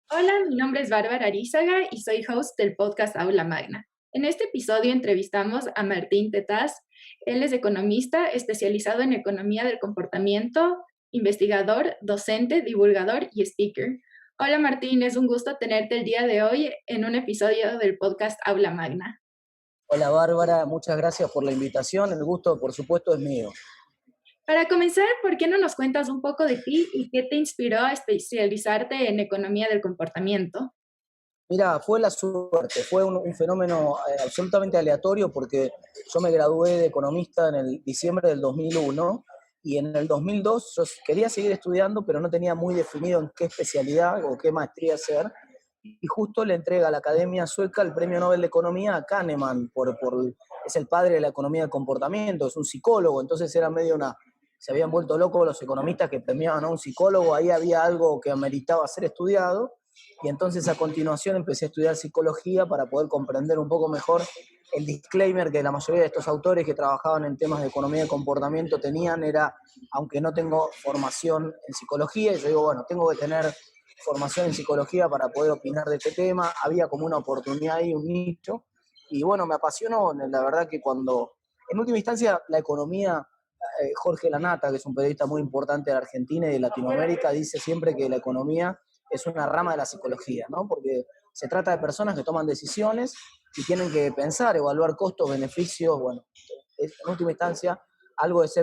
Hola, mi nombre es Bárbara Arizaga y soy host del podcast Aula Magna. En este episodio entrevistamos a Martín Tetaz. Él es economista especializado en economía del comportamiento, investigador, docente, divulgador y speaker. Hola Martín, es un gusto tenerte el día de hoy en un episodio del podcast Aula Magna. Hola Bárbara, muchas gracias por la invitación. El gusto, por supuesto, es mío. Para comenzar, ¿por qué no nos cuentas un poco de ti y qué te inspiró a especializarte en economía del comportamiento? Mira, fue la suerte, fue un fenómeno absolutamente aleatorio porque yo me gradué de economista en el diciembre del 2001 y en el 2002 yo quería seguir estudiando, pero no tenía muy definido en qué especialidad o qué maestría hacer. Y justo le entrega a la Academia Sueca el Premio Nobel de Economía a Kahneman, es el padre de la economía del comportamiento, es un psicólogo, entonces era medio se habían vuelto locos los economistas que premiaban a un psicólogo, ahí había algo que ameritaba ser estudiado, y entonces a continuación empecé a estudiar psicología para poder comprender un poco mejor el disclaimer que la mayoría de estos autores que trabajaban en temas de economía de comportamiento tenían, era, aunque no tengo formación en psicología, y yo digo, bueno, tengo que tener formación en psicología para poder opinar de este tema, había como una oportunidad ahí, un nicho, y bueno, me apasionó, la verdad que en última instancia, la economía, Jorge Lanata, que es un periodista muy importante de Argentina y de Latinoamérica, dice siempre que la economía es una rama de la psicología, ¿no? Porque se trata de personas que toman decisiones y tienen que pensar, evaluar costos, beneficios, bueno, en última instancia, algo es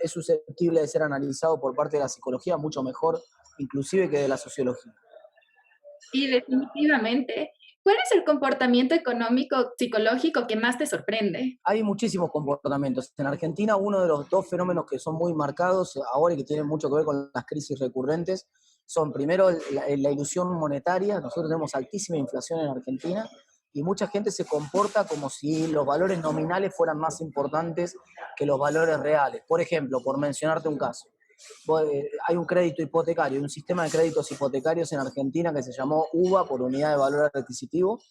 susceptible de ser analizado por parte de la psicología mucho mejor, inclusive que de la sociología. Sí, definitivamente. ¿Cuál es el comportamiento económico psicológico que más te sorprende? Hay muchísimos comportamientos. En Argentina, uno de los dos fenómenos que son muy marcados ahora y que tienen mucho que ver con las crisis recurrentes son, primero, la ilusión monetaria. Nosotros tenemos altísima inflación en Argentina y mucha gente se comporta como si los valores nominales fueran más importantes que los valores reales. Por ejemplo, por mencionarte un caso, hay un crédito hipotecario, un sistema de créditos hipotecarios en Argentina que se llamó UVA, por unidad de valor adquisitivo,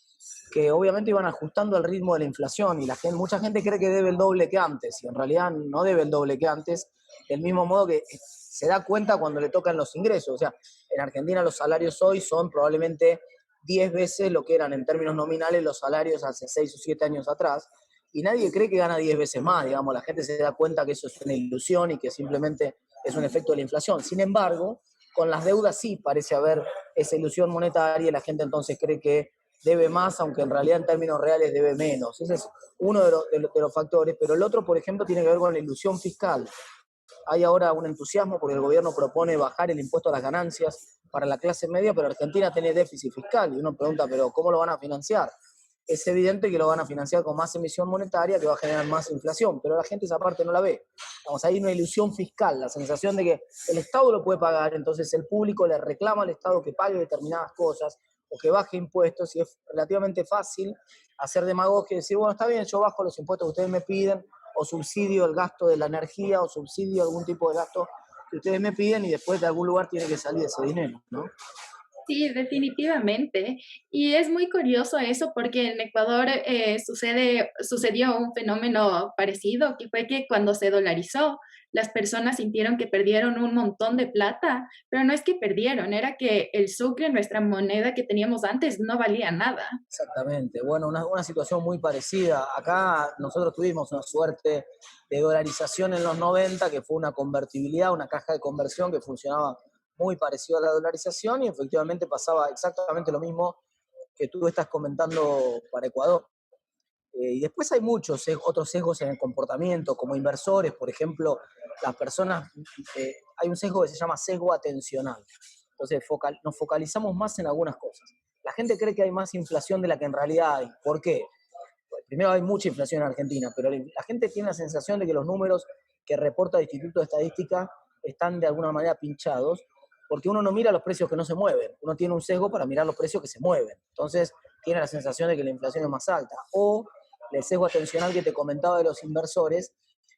que obviamente iban ajustando al ritmo de la inflación y mucha gente cree que debe el doble que antes y en realidad no debe el doble que antes, del mismo modo que se da cuenta cuando le tocan los ingresos. O sea, en Argentina los salarios hoy son probablemente 10 veces lo que eran en términos nominales los salarios hace 6 o 7 años atrás, y nadie cree que gana 10 veces más, digamos, la gente se da cuenta que eso es una ilusión y que simplemente es un efecto de la inflación. Sin embargo, con las deudas sí parece haber esa ilusión monetaria y la gente entonces cree que debe más, aunque en realidad en términos reales debe menos. Ese es uno de los factores, pero el otro, por ejemplo, tiene que ver con la ilusión fiscal. Hay ahora un entusiasmo porque el gobierno propone bajar el impuesto a las ganancias para la clase media, pero Argentina tiene déficit fiscal y uno pregunta, pero ¿cómo lo van a financiar? Es evidente que lo van a financiar con más emisión monetaria que va a generar más inflación, pero la gente esa parte no la ve. Vamos, hay una ilusión fiscal, la sensación de que el Estado lo puede pagar, entonces el público le reclama al Estado que pague determinadas cosas o que baje impuestos, y es relativamente fácil hacer demagogia y decir, bueno, está bien, yo bajo los impuestos que ustedes me piden, o subsidio el gasto de la energía, o subsidio algún tipo de gasto que ustedes me piden, y después de algún lugar tiene que salir ese dinero, ¿no? Sí, definitivamente. Y es muy curioso eso porque en Ecuador sucedió un fenómeno parecido, que fue que cuando se dolarizó, las personas sintieron que perdieron un montón de plata, pero no es que perdieron, era que el sucre, nuestra moneda que teníamos antes, no valía nada. Exactamente. Bueno, una situación muy parecida. Acá nosotros tuvimos una suerte de dolarización en los 90, que fue una convertibilidad, una caja de conversión que funcionaba muy parecido a la dolarización, y efectivamente pasaba exactamente lo mismo que tú estás comentando para Ecuador. Y después hay muchos otros sesgos en el comportamiento, como inversores, por ejemplo, las personas, hay un sesgo que se llama sesgo atencional. Entonces nos focalizamos más en algunas cosas. La gente cree que hay más inflación de la que en realidad hay. ¿Por qué? Pues, primero, hay mucha inflación en Argentina, pero la gente tiene la sensación de que los números que reporta el Instituto de Estadística están de alguna manera pinchados, porque uno no mira los precios que no se mueven, uno tiene un sesgo para mirar los precios que se mueven. Entonces, tiene la sensación de que la inflación es más alta. O el sesgo atencional que te comentaba de los inversores,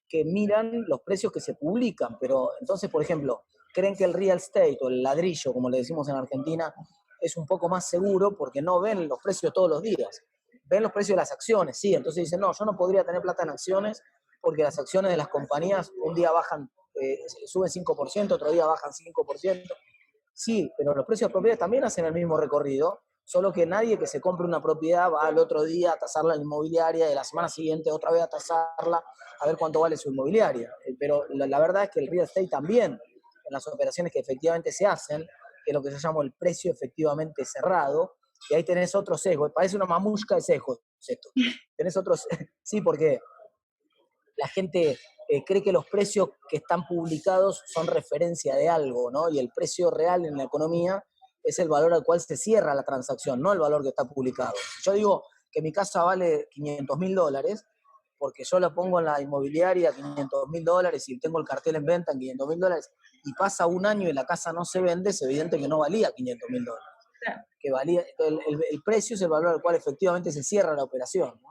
que miran los precios que se publican, pero entonces, por ejemplo, creen que el real estate o el ladrillo, como le decimos en Argentina, es un poco más seguro porque no ven los precios todos los días. Ven los precios de las acciones, sí, entonces dicen, no, yo no podría tener plata en acciones porque las acciones de las compañías un día bajan, suben 5%, otro día bajan 5%. Sí, pero los precios de propiedades también hacen el mismo recorrido, solo que nadie que se compre una propiedad va al otro día a tasarla en la inmobiliaria y la semana siguiente otra vez a tasarla a ver cuánto vale su inmobiliaria. Pero la verdad es que el real estate también, en las operaciones que efectivamente se hacen, que es lo que se llama el precio efectivamente cerrado, y ahí tenés otro sesgo, parece una mamushka de sesgos esto. Tenés otros, sí, porque la gente cree que los precios que están publicados son referencia de algo, ¿no? Y el precio real en la economía es el valor al cual se cierra la transacción, no el valor que está publicado. Si yo digo que mi casa vale $500.000, porque yo la pongo en la inmobiliaria $500.000 y tengo el cartel en venta en $500.000, y pasa un año y la casa no se vende, es evidente que no valía $500.000. Claro. Que valía, el precio es el valor al cual efectivamente se cierra la operación, ¿no?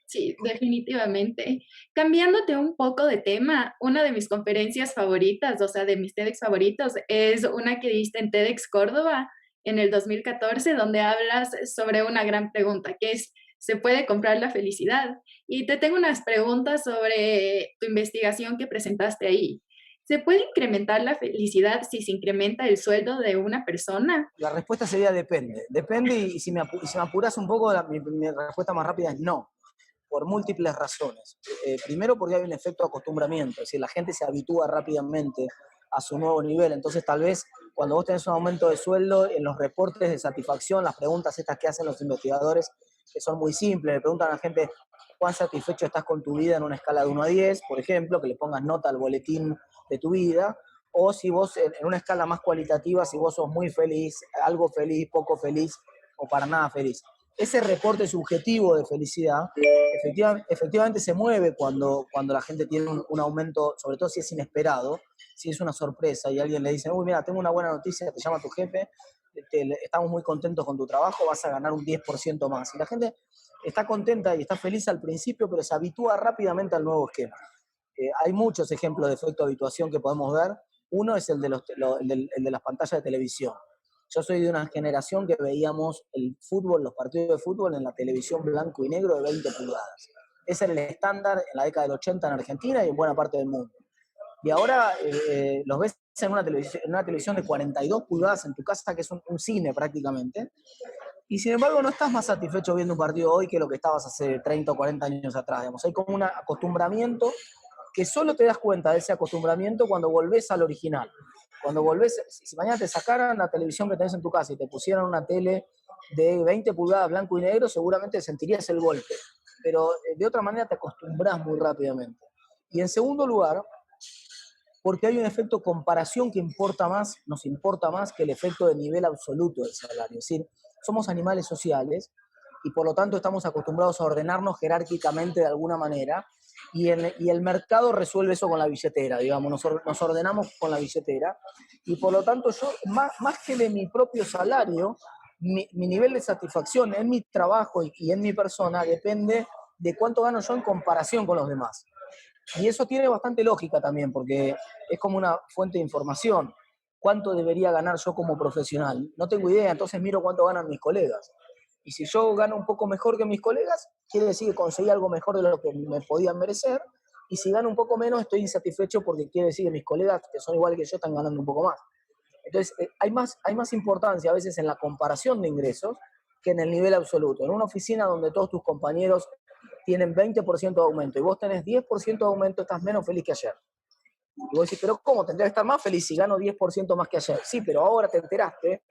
Sí, definitivamente. Cambiándote un poco de tema, una de mis conferencias favoritas, o sea, de mis TEDx favoritos, es una que diste en TEDx Córdoba en el 2014, donde hablas sobre una gran pregunta, que es, ¿se puede comprar la felicidad? Y te tengo unas preguntas sobre tu investigación que presentaste ahí. ¿Se puede incrementar la felicidad si se incrementa el sueldo de una persona? La respuesta sería depende. Depende, y si me apuras un poco, mi respuesta más rápida es no, por múltiples razones. Primero, porque hay un efecto acostumbramiento, es decir, la gente se habitúa rápidamente a su nuevo nivel. Entonces, tal vez cuando vos tenés un aumento de sueldo, en los reportes de satisfacción, las preguntas estas que hacen los investigadores, que son muy simples, le preguntan a la gente cuán satisfecho estás con tu vida en una escala de 1 a 10, por ejemplo, que le pongas nota al boletín de tu vida, o si vos en una escala más cualitativa, si vos sos muy feliz, algo feliz, poco feliz o para nada feliz. Ese reporte subjetivo de felicidad efectivamente se mueve cuando la gente tiene un aumento, sobre todo si es inesperado, si es una sorpresa y alguien le dice, uy, mira, tengo una buena noticia, te llama tu jefe, estamos muy contentos con tu trabajo, vas a ganar un 10% más. Y la gente está contenta y está feliz al principio, pero se habitúa rápidamente al nuevo esquema. Hay muchos ejemplos de efecto de habituación que podemos ver. Uno es el de las pantallas de televisión. Yo soy de una generación que veíamos el fútbol, los partidos de fútbol en la televisión blanco y negro de 20 pulgadas. Ese era el estándar en la década del 80 en Argentina y en buena parte del mundo. Y ahora los ves en una televisión de 42 pulgadas en tu casa, que es un cine prácticamente, y sin embargo no estás más satisfecho viendo un partido hoy que lo que estabas hace 30 o 40 años atrás. Digamos. Hay como un acostumbramiento que solo te das cuenta de ese acostumbramiento cuando volvés al original. Cuando volvés, si mañana te sacaran la televisión que tenés en tu casa y te pusieran una tele de 20 pulgadas blanco y negro, seguramente sentirías el golpe. Pero de otra manera te acostumbras muy rápidamente. Y en segundo lugar, porque hay un efecto comparación que importa más, nos importa más que el efecto de nivel absoluto del salario. Es decir, somos animales sociales y por lo tanto estamos acostumbrados a ordenarnos jerárquicamente de alguna manera y el mercado resuelve eso con la billetera, digamos, nos ordenamos con la billetera y por lo tanto yo, más que de mi propio salario, mi nivel de satisfacción en mi trabajo y en mi persona depende de cuánto gano yo en comparación con los demás. Y eso tiene bastante lógica también, porque es como una fuente de información. ¿Cuánto debería ganar yo como profesional? No tengo idea, entonces miro cuánto ganan mis colegas. Y si yo gano un poco mejor que mis colegas, quiere decir que conseguí algo mejor de lo que me podían merecer. Y si gano un poco menos, estoy insatisfecho porque quiere decir que mis colegas, que son iguales que yo, están ganando un poco más. Entonces, hay más importancia a veces en la comparación de ingresos que en el nivel absoluto. En una oficina donde todos tus compañeros tienen 20% de aumento y vos tenés 10% de aumento, estás menos feliz que ayer. Y vos decís, pero ¿cómo? Tendría que estar más feliz si gano 10% más que ayer. Sí, pero ahora te enteraste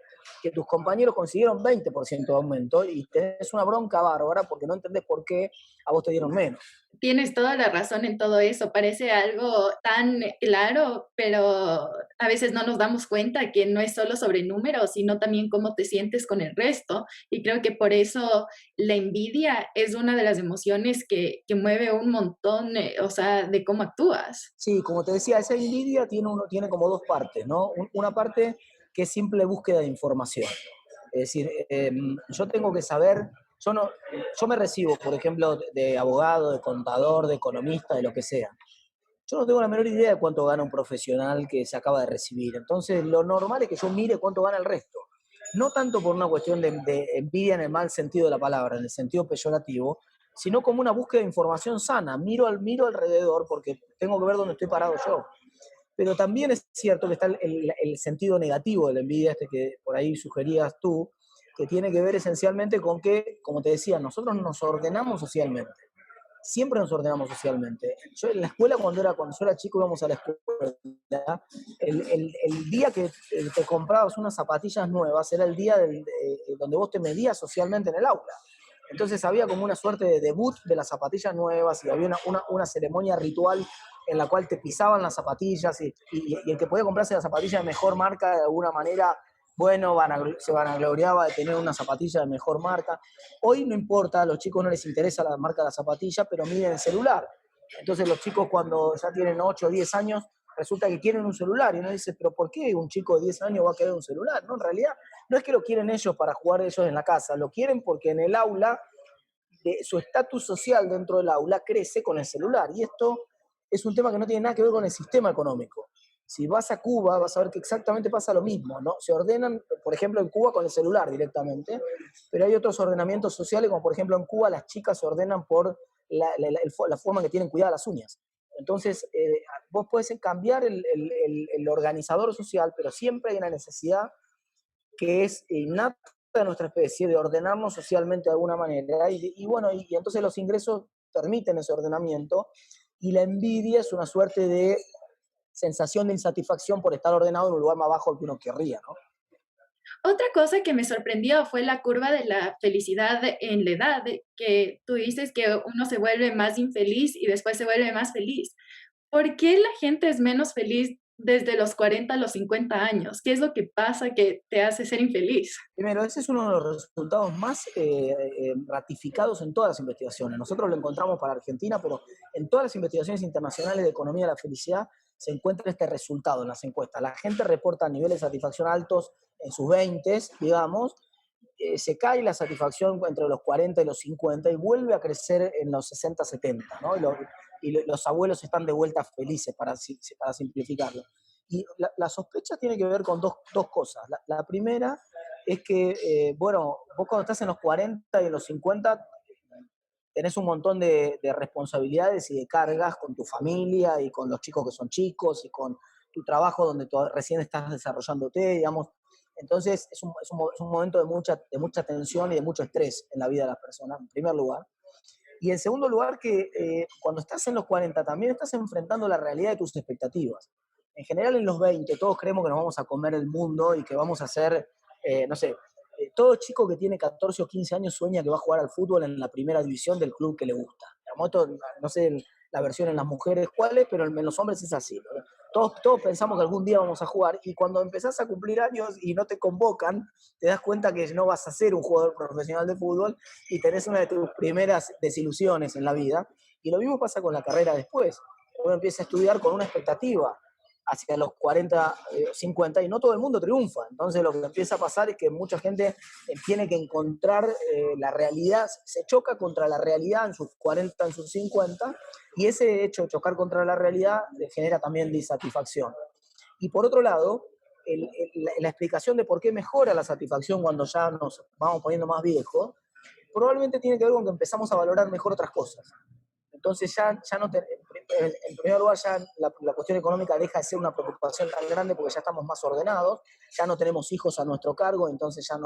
que tus compañeros consiguieron 20% de aumento y tenés una bronca bárbara porque no entendés por qué a vos te dieron menos. Tienes toda la razón en todo eso. Parece algo tan claro, pero a veces no nos damos cuenta que no es solo sobre números, sino también cómo te sientes con el resto. Y creo que por eso la envidia es una de las emociones que mueve un montón, o sea, de cómo actúas. Sí, como te decía, esa envidia tiene como dos partes, ¿no? Una parte que es simple búsqueda de información. Es decir, yo tengo que saber, yo me recibo, por ejemplo, de abogado, de contador, de economista, de lo que sea. Yo no tengo la menor idea de cuánto gana un profesional que se acaba de recibir. Entonces, lo normal es que yo mire cuánto gana el resto. No tanto por una cuestión de envidia en el mal sentido de la palabra, en el sentido peyorativo, sino como una búsqueda de información sana. Miro alrededor porque tengo que ver dónde estoy parado yo. Pero también es cierto que está el sentido negativo de la envidia, que por ahí sugerías tú, que tiene que ver esencialmente con que, como te decía, nosotros nos ordenamos socialmente. Siempre nos ordenamos socialmente. Yo en la escuela, cuando yo era chico, íbamos a la escuela, el día que te comprabas unas zapatillas nuevas era el día donde vos te medías socialmente en el aula. Entonces había como una suerte de debut de las zapatillas nuevas y había una ceremonia ritual en la cual te pisaban las zapatillas y el que podía comprarse la zapatilla de mejor marca de alguna manera, bueno, se vanagloriaba de tener una zapatilla de mejor marca. Hoy no importa, a los chicos no les interesa la marca de la zapatilla, pero miden el celular. Entonces los chicos cuando ya tienen 8 o 10 años, resulta que quieren un celular y uno dice, pero ¿por qué un chico de 10 años va a querer un celular? No, en realidad no es que lo quieren ellos para jugar ellos en la casa, lo quieren porque en el aula, su estatus social dentro del aula crece con el celular. Y esto es un tema que no tiene nada que ver con el sistema económico. Si vas a Cuba, vas a ver que exactamente pasa lo mismo, ¿no? Se ordenan, por ejemplo, en Cuba con el celular directamente, pero hay otros ordenamientos sociales, como por ejemplo en Cuba las chicas se ordenan por la forma que tienen cuidadas las uñas. Entonces, vos podés cambiar el organizador social, pero siempre hay una necesidad que es innata de nuestra especie de ordenarnos socialmente de alguna manera. Bueno, y entonces los ingresos permiten ese ordenamiento y la envidia es una suerte de sensación de insatisfacción por estar ordenado en un lugar más bajo del que uno querría, ¿no? Otra cosa que me sorprendió fue la curva de la felicidad en la edad, que tú dices que uno se vuelve más infeliz y después se vuelve más feliz. ¿Por qué la gente es menos feliz desde los 40 a los 50 años? ¿Qué es lo que pasa que te hace ser infeliz? Primero, ese es uno de los resultados más ratificados en todas las investigaciones. Nosotros lo encontramos para Argentina, pero en todas las investigaciones internacionales de economía de la felicidad se encuentra este resultado en las encuestas. La gente reporta niveles de satisfacción altos en sus 20, digamos, se cae la satisfacción entre los 40 y los 50 y vuelve a crecer en los 60, 70, ¿no? Los abuelos están de vuelta felices, para simplificarlo. Y la sospecha tiene que ver con dos cosas. La primera es que, bueno, vos cuando estás en los 40 y en los 50 tenés un montón de responsabilidades y de cargas con tu familia y con los chicos que son chicos y con tu trabajo donde recién estás desarrollándote, digamos. Entonces es un momento de mucha tensión y de mucho estrés en la vida de las personas, en primer lugar. Y en segundo lugar, que cuando estás en los 40 también estás enfrentando la realidad de tus expectativas. En general en los 20 todos creemos que nos vamos a comer el mundo y que vamos a ser, no sé, todo chico que tiene 14 o 15 años sueña que va a jugar al fútbol en la primera división del club que le gusta. No sé la versión en las mujeres cuál es, pero en los hombres es así, ¿no? Todos pensamos que algún día vamos a jugar y cuando empezás a cumplir años y no te convocan, te das cuenta que no vas a ser un jugador profesional de fútbol y tenés una de tus primeras desilusiones en la vida. Y lo mismo pasa con la carrera después. Uno empieza a estudiar con una expectativa hacia los 40, 50 y no todo el mundo triunfa. Entonces lo que empieza a pasar es que mucha gente tiene que encontrar la realidad, se choca contra la realidad en sus 40, en sus 50 y ese hecho de chocar contra la realidad le genera también disatisfacción. Y por otro lado, la explicación de por qué mejora la satisfacción cuando ya nos vamos poniendo más viejos, probablemente tiene que ver con que empezamos a valorar mejor otras cosas. Entonces ya no en primer lugar ya la cuestión económica deja de ser una preocupación tan grande porque ya estamos más ordenados, ya no tenemos hijos a nuestro cargo, entonces ya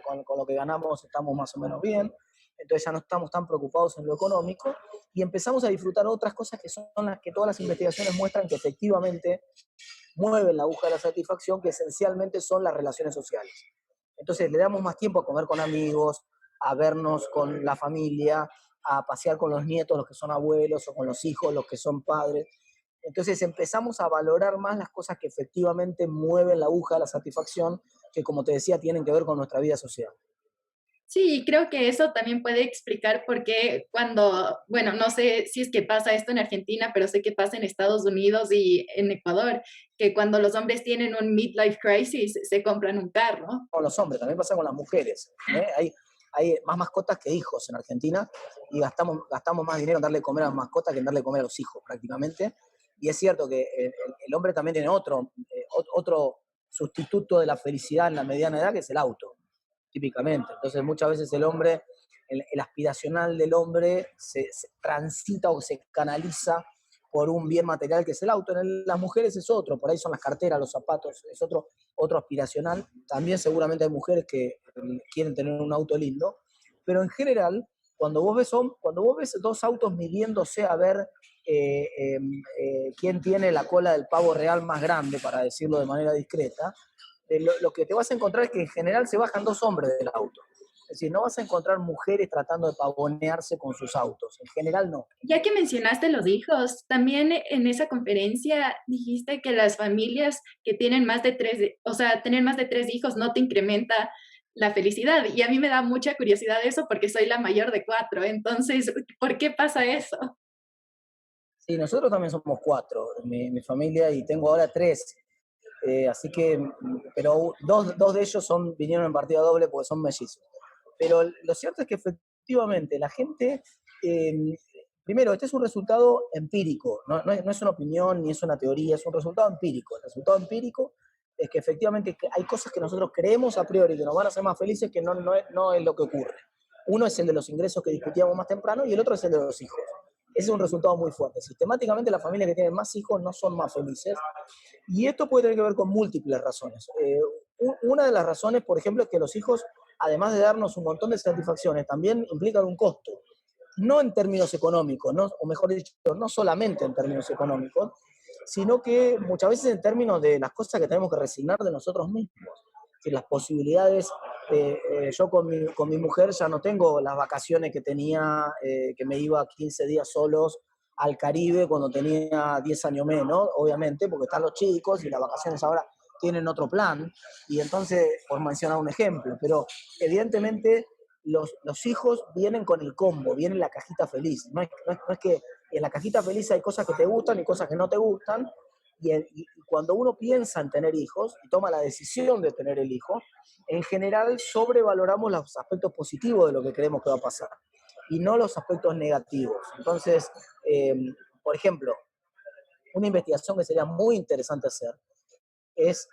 con lo que ganamos estamos más o menos bien, entonces ya no estamos tan preocupados en lo económico y empezamos a disfrutar otras cosas que son las que todas las investigaciones muestran que efectivamente mueven la aguja de la satisfacción, que esencialmente son las relaciones sociales. Entonces le damos más tiempo a comer con amigos, a vernos con la familia, a pasear con los nietos, los que son abuelos, o con los hijos, los que son padres. Entonces empezamos a valorar más las cosas que efectivamente mueven la aguja de la satisfacción, que como te decía, tienen que ver con nuestra vida social. Sí, creo que eso también puede explicar por qué cuando, bueno, no sé si es que pasa esto en Argentina, pero sé que pasa en Estados Unidos y en Ecuador, que cuando los hombres tienen un midlife crisis se compran un carro. Con los hombres, también pasa con las mujeres. Hay más mascotas que hijos en Argentina y gastamos más dinero en darle de comer a las mascotas que en darle de comer a los hijos prácticamente. Y es cierto que el hombre también tiene otro sustituto de la felicidad en la mediana edad, que es el auto, típicamente. Entonces muchas veces el hombre, el aspiracional del hombre se transita o se canaliza por un bien material que es el auto. Las mujeres es otro, por ahí son las carteras, los zapatos, es otro aspiracional. También seguramente hay mujeres que quieren tener un auto lindo, pero en general, cuando vos ves dos autos midiéndose a ver quién tiene la cola del pavo real más grande, para decirlo de manera discreta, lo que te vas a encontrar es que en general se bajan dos hombres del auto. Es decir, no vas a encontrar mujeres tratando de pavonearse con sus autos. En general, no. Ya que mencionaste los hijos, también en esa conferencia dijiste que las familias que tienen más de tres, o sea, tener más de tres hijos no te incrementa la felicidad. Y a mí me da mucha curiosidad eso porque soy la mayor de cuatro. Entonces, ¿por qué pasa eso? Sí, nosotros también somos cuatro, mi familia, y tengo ahora tres. Así que, pero dos de ellos vinieron en partida doble porque son mellizos. Pero lo cierto es que efectivamente la gente, eh, primero, este es un resultado empírico, no es una opinión ni es una teoría, es un resultado empírico. El resultado empírico es que efectivamente hay cosas que nosotros creemos a priori que nos van a hacer más felices que no es lo que ocurre. Uno es el de los ingresos que discutíamos más temprano y el otro es el de los hijos. Ese es un resultado muy fuerte. Sistemáticamente las familias que tienen más hijos no son más felices. Y esto puede tener que ver con múltiples razones. Una de las razones, por ejemplo, es que los hijos, además de darnos un montón de satisfacciones, también implican un costo. No en términos económicos, o mejor dicho, no solamente en términos económicos, sino que muchas veces en términos de las cosas que tenemos que resignar de nosotros mismos. Que las posibilidades, yo con mi mujer ya no tengo las vacaciones que tenía, que me iba 15 días solos al Caribe cuando tenía 10 años menos, obviamente, porque están los chicos y las vacaciones ahora tienen otro plan, y entonces, por mencionar un ejemplo, pero evidentemente los hijos vienen con el combo, vienen la cajita feliz, no es que en la cajita feliz hay cosas que te gustan y cosas que no te gustan, y cuando uno piensa en tener hijos y toma la decisión de tener el hijo, en general sobrevaloramos los aspectos positivos de lo que creemos que va a pasar y no los aspectos negativos. Entonces, eh, por ejemplo, una investigación que sería muy interesante hacer es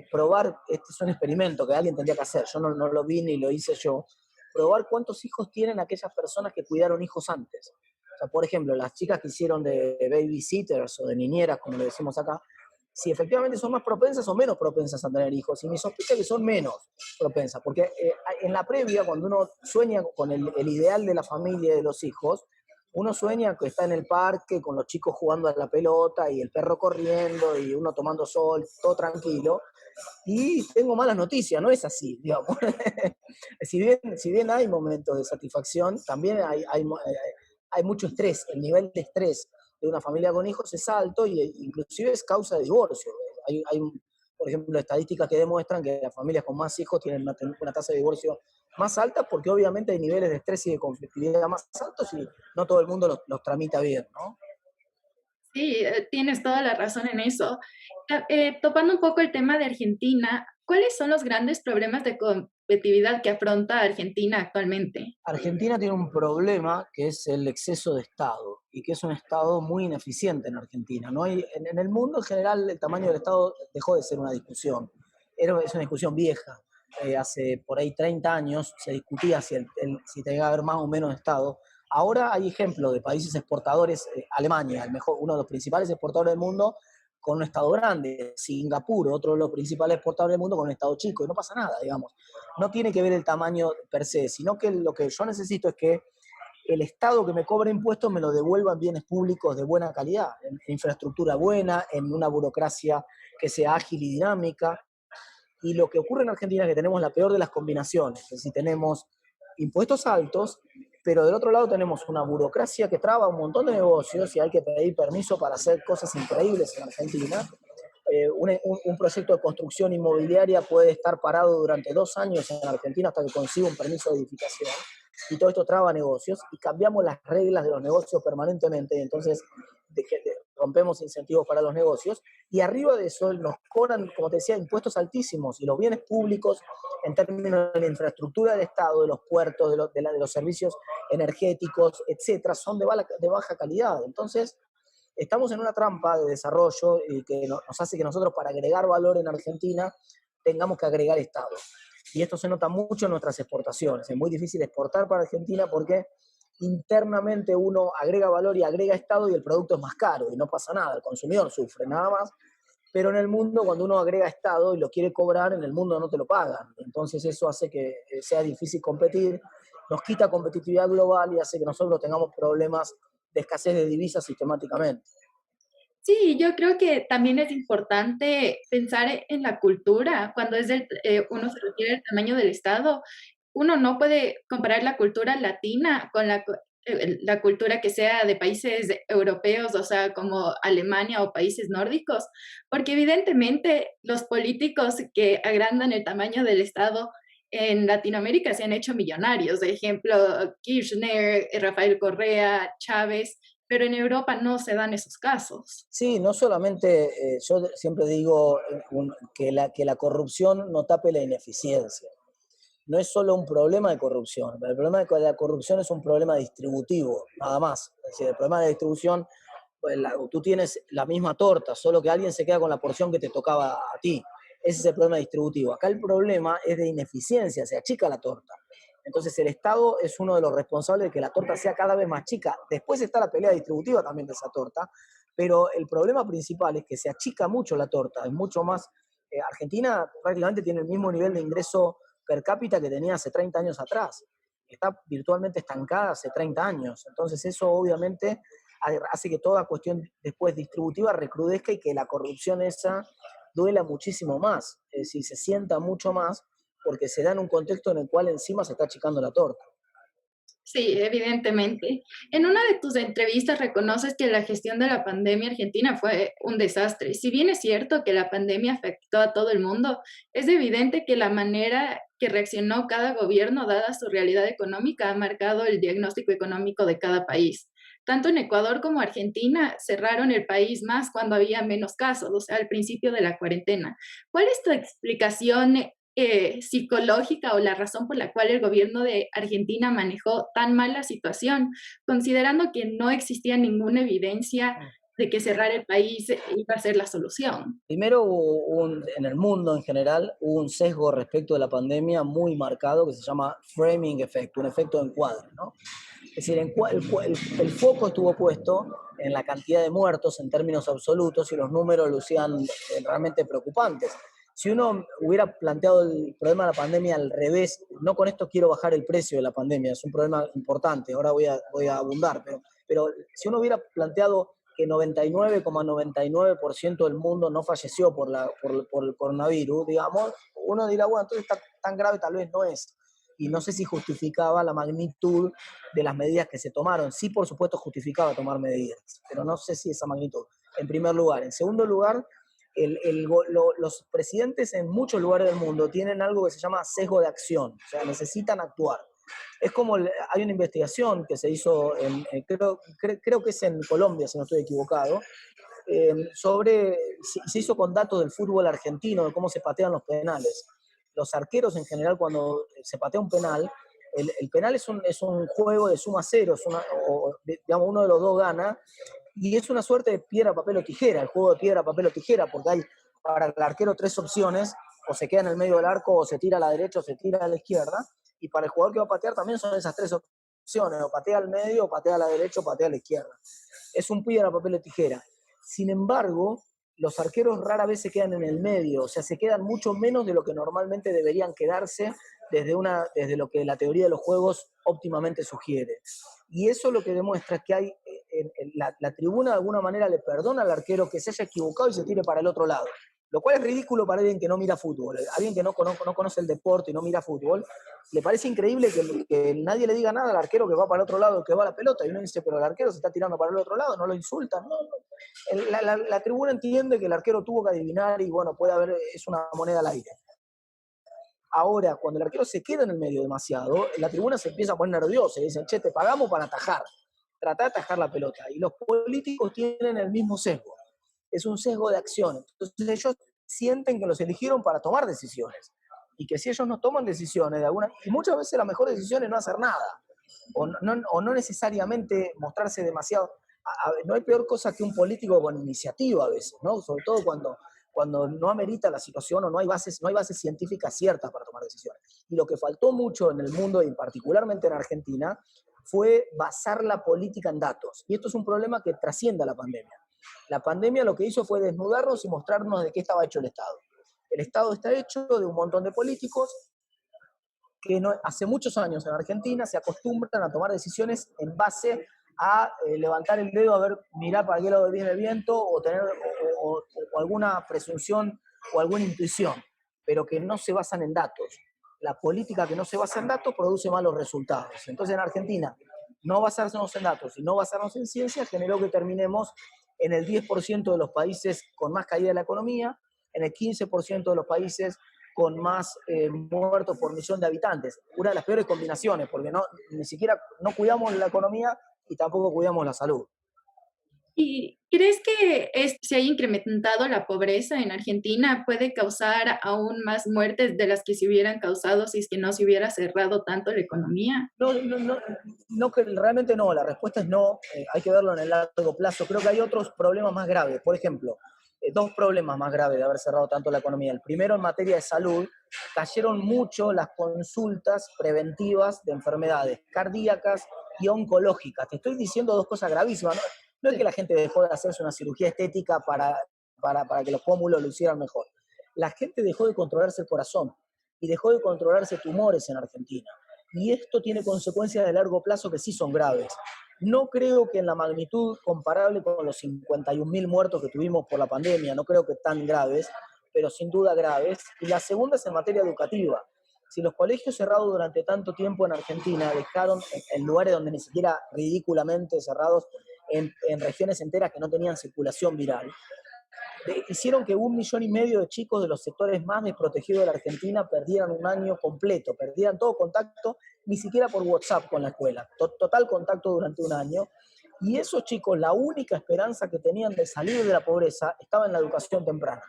probar, este es un experimento que alguien tendría que hacer, yo no lo vi ni lo hice yo, probar cuántos hijos tienen aquellas personas que cuidaron hijos antes. O sea, por ejemplo, las chicas que hicieron de babysitters o de niñeras, como le decimos acá, si efectivamente son más propensas o menos propensas a tener hijos. Y mi sospecha es que son menos propensas, porque en la previa, cuando uno sueña con el ideal de la familia y de los hijos, uno sueña que está en el parque con los chicos jugando a la pelota y el perro corriendo y uno tomando sol, todo tranquilo. Y tengo malas noticias, no es así, digamos. Si bien hay momentos de satisfacción, también hay mucho estrés. El nivel de estrés de una familia con hijos es alto y inclusive es causa de divorcio. Hay, por ejemplo, estadísticas que demuestran que las familias con más hijos tienen una tasa de divorcio más alta porque obviamente hay niveles de estrés y de conflictividad más altos y no todo el mundo los tramita bien, ¿no? Sí, tienes toda la razón en eso. Topando un poco el tema de Argentina, ¿cuáles son los grandes problemas de competitividad que afronta Argentina actualmente? Argentina tiene un problema que es el exceso de Estado y que es un Estado muy ineficiente en Argentina. No hay, en el mundo en general el tamaño del Estado dejó de ser una discusión. Es una discusión vieja. Hace por ahí 30 años se discutía si tenía que haber más o menos Estado. Ahora hay ejemplos de países exportadores, Alemania, uno de los principales exportadores del mundo, con un Estado grande, Singapur, otro de los principales exportadores del mundo, con un Estado chico, y no pasa nada, digamos. No tiene que ver el tamaño per se, sino que lo que yo necesito es que el Estado que me cobra impuestos me lo devuelva en bienes públicos de buena calidad, en infraestructura buena, en una burocracia que sea ágil y dinámica. Y lo que ocurre en Argentina es que tenemos la peor de las combinaciones, es decir, tenemos impuestos altos, pero del otro lado tenemos una burocracia que traba un montón de negocios y hay que pedir permiso para hacer cosas increíbles en Argentina. Un proyecto de construcción inmobiliaria puede estar parado durante 2 años en Argentina hasta que consiga un permiso de edificación. Y todo esto traba negocios y cambiamos las reglas de los negocios permanentemente. Y entonces rompemos incentivos para los negocios. Y arriba de eso nos cobran, como te decía, impuestos altísimos. Y los bienes públicos, en términos de la infraestructura del Estado, de los puertos, de los servicios energéticos, etcétera, son de baja calidad. Entonces, estamos en una trampa de desarrollo y que nos hace que nosotros para agregar valor en Argentina tengamos que agregar Estado. Y esto se nota mucho en nuestras exportaciones. Es muy difícil exportar para Argentina porque internamente uno agrega valor y agrega Estado y el producto es más caro y no pasa nada, el consumidor sufre nada más, pero en el mundo cuando uno agrega Estado y lo quiere cobrar, en el mundo no te lo pagan, entonces eso hace que sea difícil competir, nos quita competitividad global y hace que nosotros tengamos problemas de escasez de divisas sistemáticamente. Sí, yo creo que también es importante pensar en la cultura. Cuando uno se refiere al tamaño del Estado, uno no puede comparar la cultura latina con la cultura que sea de países europeos, o sea, como Alemania o países nórdicos, porque evidentemente los políticos que agrandan el tamaño del Estado en Latinoamérica se han hecho millonarios. De ejemplo, Kirchner, Rafael Correa, Chávez, pero en Europa no se dan esos casos. Sí, no solamente, yo siempre digo que la corrupción no tape la ineficiencia. No es solo un problema de corrupción, el problema de la corrupción es un problema distributivo, nada más. Es decir, el problema de distribución, pues, tú tienes la misma torta, solo que alguien se queda con la porción que te tocaba a ti. Ese es el problema distributivo. Acá el problema es de ineficiencia, se achica la torta. Entonces el Estado es uno de los responsables de que la torta sea cada vez más chica. Después está la pelea distributiva también de esa torta, pero el problema principal es que se achica mucho la torta, es mucho más... Argentina prácticamente tiene el mismo nivel de ingreso per cápita que tenía hace 30 años atrás. Está virtualmente estancada hace 30 años. Entonces eso obviamente hace que toda cuestión después distributiva recrudezca y que la corrupción esa duela muchísimo más. Es decir, se sienta mucho más porque se da en un contexto en el cual encima se está achicando la torta. Sí, evidentemente. En una de tus entrevistas reconoces que la gestión de la pandemia argentina fue un desastre. Si bien es cierto que la pandemia afectó a todo el mundo, es evidente que la manera que reaccionó cada gobierno, dada su realidad económica, ha marcado el diagnóstico económico de cada país. Tanto en Ecuador como Argentina cerraron el país más cuando había menos casos, o sea, al principio de la cuarentena. ¿Cuál es tu explicación psicológica o la razón por la cual el gobierno de Argentina manejó tan mal la situación, considerando que no existía ninguna evidencia de que cerrar el país iba a ser la solución? Primero, en el mundo en general, hubo un sesgo respecto de la pandemia muy marcado que se llama framing effect, un efecto de encuadre, ¿no? Es decir, el foco estuvo puesto en la cantidad de muertos en términos absolutos y los números lucían realmente preocupantes. Si uno hubiera planteado el problema de la pandemia al revés, no con esto quiero bajar el precio de la pandemia, es un problema importante, ahora voy a abundar, pero si uno hubiera planteado que 99,99% del mundo no falleció por el coronavirus, digamos, uno dirá, bueno, entonces tan grave tal vez no es. Y no sé si justificaba la magnitud de las medidas que se tomaron. Sí, por supuesto, justificaba tomar medidas, pero no sé si esa magnitud, en primer lugar. En segundo lugar, los presidentes en muchos lugares del mundo tienen algo que se llama sesgo de acción, o sea, necesitan actuar. Es como, hay una investigación que se hizo, creo que es en Colombia, si no estoy equivocado, se hizo con datos del fútbol argentino, de cómo se patean los penales. Los arqueros en general, cuando se patea un penal, el penal es un juego de suma cero, digamos, uno de los dos gana, y es una suerte de piedra, papel o tijera, el juego de piedra, papel o tijera, porque hay para el arquero tres opciones, o se queda en el medio del arco, o se tira a la derecha, o se tira a la izquierda, y para el jugador que va a patear también son esas tres opciones, o patea al medio, o patea a la derecha, o patea a la izquierda. Es un piedra, papel o tijera. Sin embargo, los arqueros rara vez se quedan en el medio, o sea, se quedan mucho menos de lo que normalmente deberían quedarse desde lo que la teoría de los juegos óptimamente sugiere. Y eso lo que demuestra es que hay, la tribuna de alguna manera le perdona al arquero que se haya equivocado y se tire para el otro lado. Lo cual es ridículo para alguien que no mira fútbol. Alguien que no conoce el deporte y no mira fútbol, le parece increíble que nadie le diga nada al arquero que va para el otro lado, que va a la pelota, y uno dice, pero el arquero se está tirando para el otro lado, no lo insultan. No, no. La tribuna entiende que el arquero tuvo que adivinar y bueno, puede haber, es una moneda al aire. Ahora, cuando el arquero se queda en el medio demasiado, la tribuna se empieza a poner nerviosa y dicen, che, te pagamos para atajar. Trata de atajar la pelota. Y los políticos tienen el mismo sesgo. Es un sesgo de acción. Entonces ellos sienten que los eligieron para tomar decisiones. Y que si ellos no toman decisiones, y muchas veces la mejor decisión es no hacer nada. O no necesariamente mostrarse demasiado. No hay peor cosa que un político con iniciativa a veces, ¿no? Sobre todo cuando no amerita la situación o no hay bases científicas ciertas para tomar decisiones. Y lo que faltó mucho en el mundo, y particularmente en Argentina, fue basar la política en datos. Y esto es un problema que trasciende a la pandemia. La pandemia lo que hizo fue desnudarnos y mostrarnos de qué estaba hecho el Estado. El Estado está hecho de un montón de políticos que no, hace muchos años en Argentina se acostumbran a tomar decisiones en base a levantar el dedo a ver, mirar para qué lado viene el viento o tener o alguna presunción o alguna intuición, pero que no se basan en datos. La política que no se basa en datos produce malos resultados. Entonces en Argentina, no basarnos en datos y no basarnos en ciencia generó que terminemos en el 10% de los países con más caída de la economía, en el 15% de los países con más muertos por millón de habitantes. Una de las peores combinaciones, porque ni siquiera no cuidamos la economía y tampoco cuidamos la salud. ¿Y crees que se haya incrementado la pobreza en Argentina puede causar aún más muertes de las que se hubieran causado si es que no se hubiera cerrado tanto la economía? No, realmente no, la respuesta es no, hay que verlo en el largo plazo. Creo que hay otros problemas más graves. Por ejemplo, dos problemas más graves de haber cerrado tanto la economía. El primero, en materia de salud, cayeron mucho las consultas preventivas de enfermedades cardíacas y oncológicas. Te estoy diciendo dos cosas gravísimas. No es que la gente dejó de hacerse una cirugía estética para que los pómulos lo hicieran mejor. La gente dejó de controlarse el corazón y dejó de controlarse tumores en Argentina. Y esto tiene consecuencias de largo plazo que sí son graves. No creo que en la magnitud comparable con los 51.000 muertos que tuvimos por la pandemia, no creo que tan graves, pero sin duda graves. Y la segunda es en materia educativa. Si los colegios cerrados durante tanto tiempo en Argentina dejaron en lugares donde ni siquiera ridículamente cerrados, en regiones enteras que no tenían circulación viral, hicieron que 1,5 millones de chicos de los sectores más desprotegidos de la Argentina perdieran un año completo, perdieran todo contacto, ni siquiera por WhatsApp con la escuela, total contacto durante un año. Y esos chicos, la única esperanza que tenían de salir de la pobreza estaba en la educación temprana,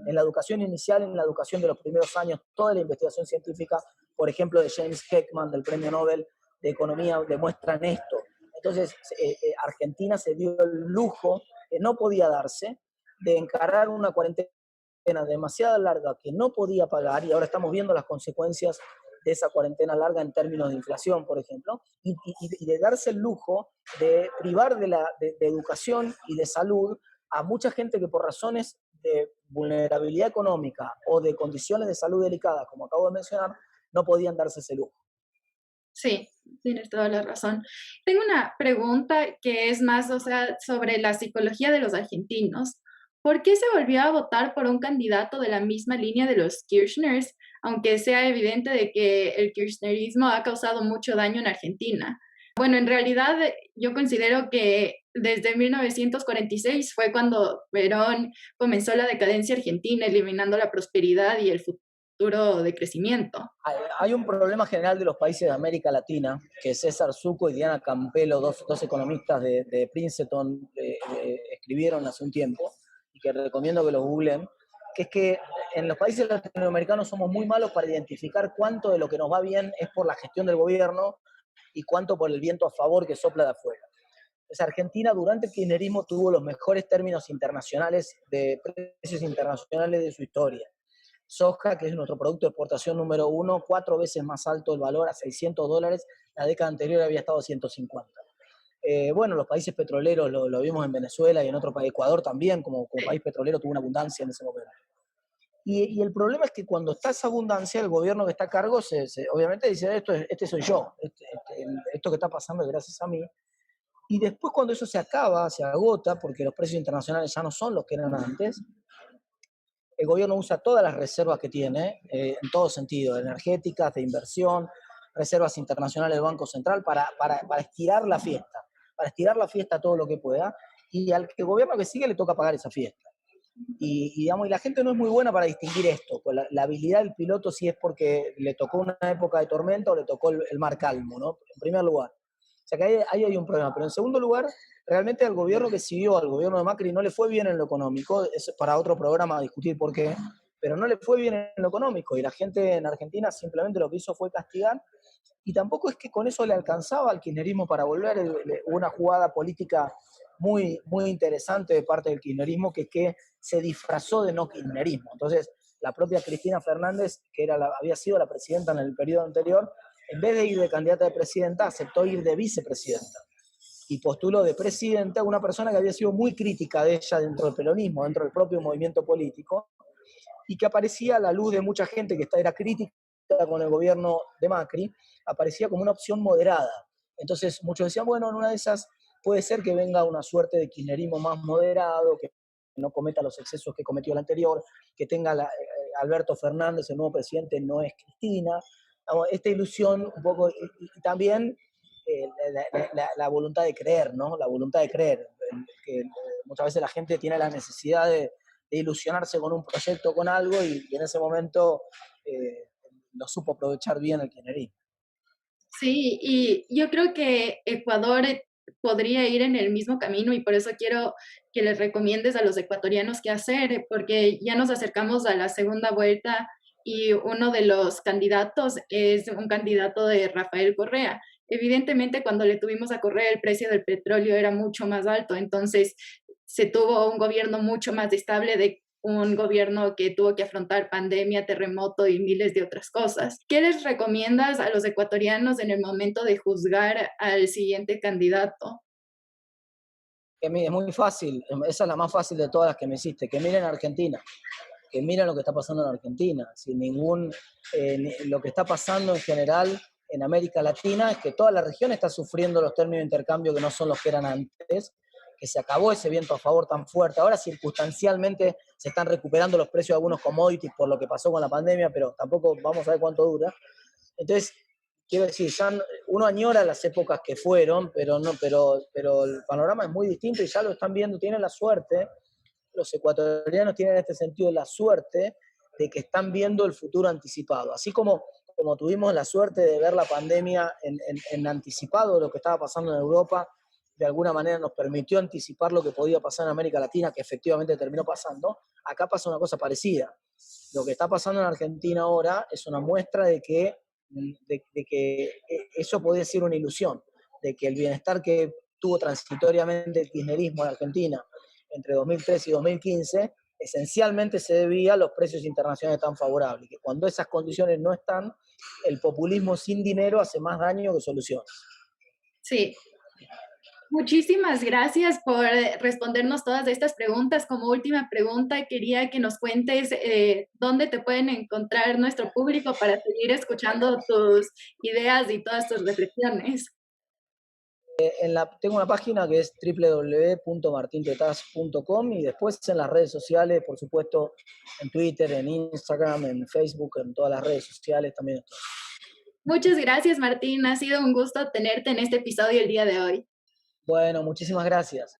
en la educación inicial, en la educación de los primeros años. Toda la investigación científica, por ejemplo, de James Heckman, del Premio Nobel de Economía, demuestran esto. Entonces, Argentina se dio el lujo, que no podía darse, de encarar una cuarentena demasiado larga que no podía pagar, y ahora estamos viendo las consecuencias de esa cuarentena larga en términos de inflación, por ejemplo, y de darse el lujo de privar de educación y de salud a mucha gente que por razones de vulnerabilidad económica o de condiciones de salud delicadas, como acabo de mencionar, no podían darse ese lujo. Sí, tienes toda la razón. Tengo una pregunta que es más, o sea, sobre la psicología de los argentinos. ¿Por qué se volvió a votar por un candidato de la misma línea de los Kirchners, aunque sea evidente de que el kirchnerismo ha causado mucho daño en Argentina? Bueno, en realidad yo considero que desde 1946 fue cuando Perón comenzó la decadencia argentina, eliminando la prosperidad y el futuro de crecimiento. Hay un problema general de los países de América Latina, que César Zucco y Diana Campelo, dos economistas de Princeton, escribieron hace un tiempo, y que recomiendo que los googleen, que es que en los países latinoamericanos somos muy malos para identificar cuánto de lo que nos va bien es por la gestión del gobierno y cuánto por el viento a favor que sopla de afuera. Entonces, Argentina durante el kirchnerismo tuvo los mejores términos internacionales de precios internacionales de su historia. Soja, que es nuestro producto de exportación número 1, 4 veces más alto el valor, a $600, la década anterior había estado a 150. Bueno, los países petroleros lo vimos en Venezuela y en otro país, Ecuador también, como país petrolero tuvo una abundancia en ese momento. Y el problema es que cuando está esa abundancia, el gobierno que está a cargo obviamente dice, este soy yo, esto que está pasando es gracias a mí. Y después cuando eso se acaba, se agota, porque los precios internacionales ya no son los que eran antes, el gobierno usa todas las reservas que tiene, en todo sentido, energéticas, de inversión, reservas internacionales del Banco Central, para estirar la fiesta todo lo que pueda, y al gobierno que sigue le toca pagar esa fiesta. Digamos, y la gente no es muy buena para distinguir esto, pues la habilidad del piloto sí es porque le tocó una época de tormenta o le tocó el mar calmo, ¿no? En primer lugar. O sea que ahí hay un problema. Pero en segundo lugar, realmente al gobierno que siguió, al gobierno de Macri, no le fue bien en lo económico, es para otro programa discutir por qué, pero no le fue bien en lo económico, y la gente en Argentina simplemente lo que hizo fue castigar, y tampoco es que con eso le alcanzaba al kirchnerismo para volver. Una jugada política muy, muy interesante de parte del kirchnerismo, que se disfrazó de no kirchnerismo. Entonces, la propia Cristina Fernández, que había sido la presidenta en el periodo anterior, en vez de ir de candidata de presidenta, aceptó ir de vicepresidenta y postuló de presidenta a una persona que había sido muy crítica de ella dentro del peronismo, dentro del propio movimiento político, y que aparecía a la luz de mucha gente que era crítica con el gobierno de Macri, aparecía como una opción moderada. Entonces muchos decían, bueno, en una de esas puede ser que venga una suerte de kirchnerismo más moderado, que no cometa los excesos que cometió el anterior, que tenga Alberto Fernández, el nuevo presidente, no es Cristina. Esta ilusión un poco, y también la voluntad de creer, ¿no? La voluntad de creer, que muchas veces la gente tiene la necesidad de ilusionarse con un proyecto, con algo, y en ese momento lo supo aprovechar bien el kirchnerismo. Sí, y yo creo que Ecuador podría ir en el mismo camino y por eso quiero que les recomiendes a los ecuatorianos qué hacer, porque ya nos acercamos a la segunda vuelta y uno de los candidatos es un candidato de Rafael Correa. Evidentemente, cuando le tuvimos a Correa, el precio del petróleo era mucho más alto, entonces se tuvo un gobierno mucho más estable de un gobierno que tuvo que afrontar pandemia, terremoto y miles de otras cosas. ¿Qué les recomiendas a los ecuatorianos en el momento de juzgar al siguiente candidato? Que es muy fácil, esa es la más fácil de todas las que me hiciste, que miren Argentina, que miren lo que está pasando en Argentina, sin lo que está pasando en general en América Latina es que toda la región está sufriendo los términos de intercambio que no son los que eran antes, que se acabó ese viento a favor tan fuerte. Ahora circunstancialmente se están recuperando los precios de algunos commodities por lo que pasó con la pandemia, pero tampoco vamos a ver cuánto dura. Entonces, quiero decir, ya uno añora las épocas que fueron, pero el panorama es muy distinto y ya lo están viendo, tienen la suerte, los ecuatorianos tienen en este sentido la suerte de que están viendo el futuro anticipado. Así como tuvimos la suerte de ver la pandemia en anticipado, lo que estaba pasando en Europa, de alguna manera nos permitió anticipar lo que podía pasar en América Latina, que efectivamente terminó pasando, acá pasa una cosa parecida. Lo que está pasando en Argentina ahora es una muestra de que eso podía ser una ilusión, de que el bienestar que tuvo transitoriamente el kirchnerismo en Argentina entre 2013 y 2015, esencialmente se debía a los precios internacionales tan favorables, que cuando esas condiciones no están, el populismo sin dinero hace más daño que soluciones. Sí, muchísimas gracias por respondernos todas estas preguntas. Como última pregunta, quería que nos cuentes dónde te pueden encontrar nuestro público para seguir escuchando tus ideas y todas tus reflexiones. Tengo una página que es www.martintetaz.com y después en las redes sociales, por supuesto, en Twitter, en Instagram, en Facebook, en todas las redes sociales también estoy. Muchas gracias, Martín. Ha sido un gusto tenerte en este episodio el día de hoy. Bueno, muchísimas gracias.